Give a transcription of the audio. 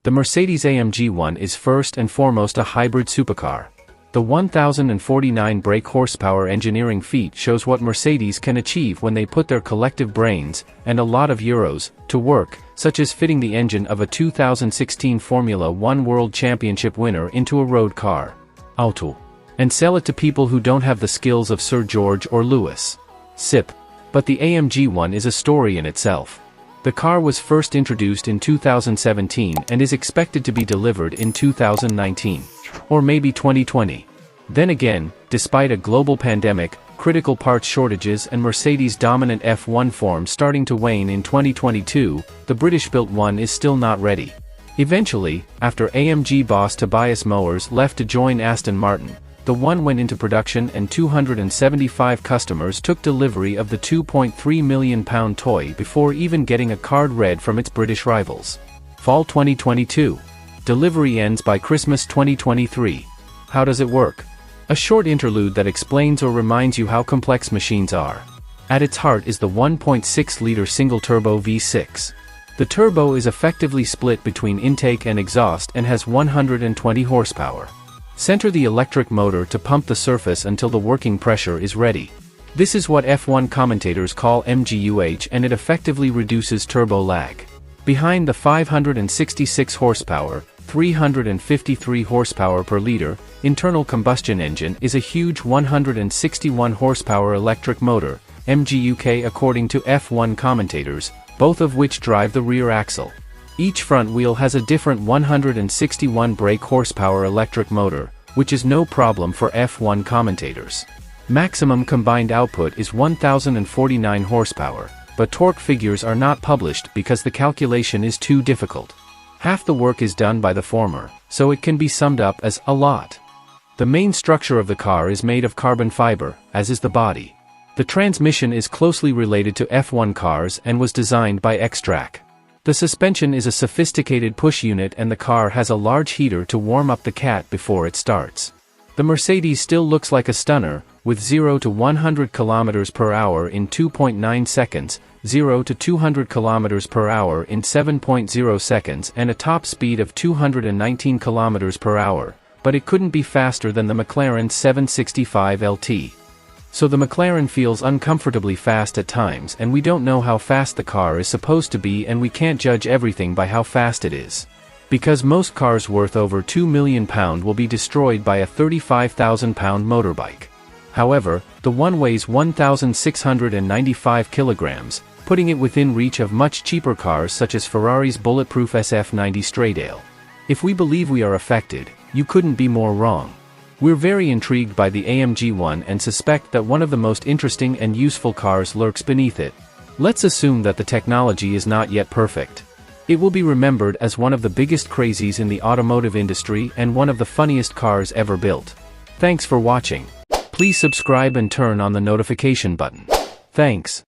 The Mercedes AMG ONE is first and foremost a hybrid supercar. The 1,049 brake horsepower engineering feat shows what Mercedes can achieve when they put their collective brains, and a lot of euros, to work, such as fitting the engine of a 2016 Formula One World Championship winner into a road car, Auto, and sell it to people who don't have the skills of Sir George or Lewis. Sip. But the AMG ONE is a story in itself. The car was first introduced in 2017 and is expected to be delivered in 2019. Or maybe 2020. Then again, despite a global pandemic, critical parts shortages and Mercedes' dominant F1 form starting to wane in 2022, the British-built One is still not ready. Eventually, after AMG boss Tobias Mowers left to join Aston Martin, the One went into production and 275 customers took delivery of the £2.3 million toy before even getting a card read from its British rivals. Fall 2022. Delivery ends by Christmas 2023. How does it work? A short interlude that explains or reminds you how complex machines are. At its heart is the 1.6-liter single-turbo V6. The turbo is effectively split between intake and exhaust and has 120 horsepower. Center the electric motor to pump the surface until the working pressure is ready. This is what F1 commentators call MGUH, and it effectively reduces turbo lag. Behind the 566 horsepower, 353 horsepower per liter, internal combustion engine is a huge 161 horsepower electric motor, MGUK according to F1 commentators, both of which drive the rear axle. Each front wheel has a different 161 brake horsepower electric motor, which is no problem for F1 commentators. Maximum combined output is 1,049 horsepower, but torque figures are not published because the calculation is too difficult. Half the work is done by the former, so it can be summed up as a lot. The main structure of the car is made of carbon fiber, as is the body. The transmission is closely related to F1 cars and was designed by X-Track. The suspension is a sophisticated push unit and the car has a large heater to warm up the cat before it starts. The Mercedes still looks like a stunner, with 0 to 100 km per hour in 2.9 seconds, 0 to 200 km per hour in 7.0 seconds and a top speed of 219 km per hour, but it couldn't be faster than the McLaren 765 LT. So the McLaren feels uncomfortably fast at times, and we don't know how fast the car is supposed to be, and we can't judge everything by how fast it is. Because most cars worth over £2 million will be destroyed by a £35,000 motorbike. However, the One weighs 1,695 kilograms, putting it within reach of much cheaper cars such as Ferrari's bulletproof SF90 Stradale. If we believe we are affected, you couldn't be more wrong. We're very intrigued by the AMG ONE and suspect that one of the most interesting and useful cars lurks beneath it. Let's assume that the technology is not yet perfect. It will be remembered as one of the biggest crazies in the automotive industry and one of the funniest cars ever built. Thanks for watching. Please subscribe and turn on the notification button. Thanks.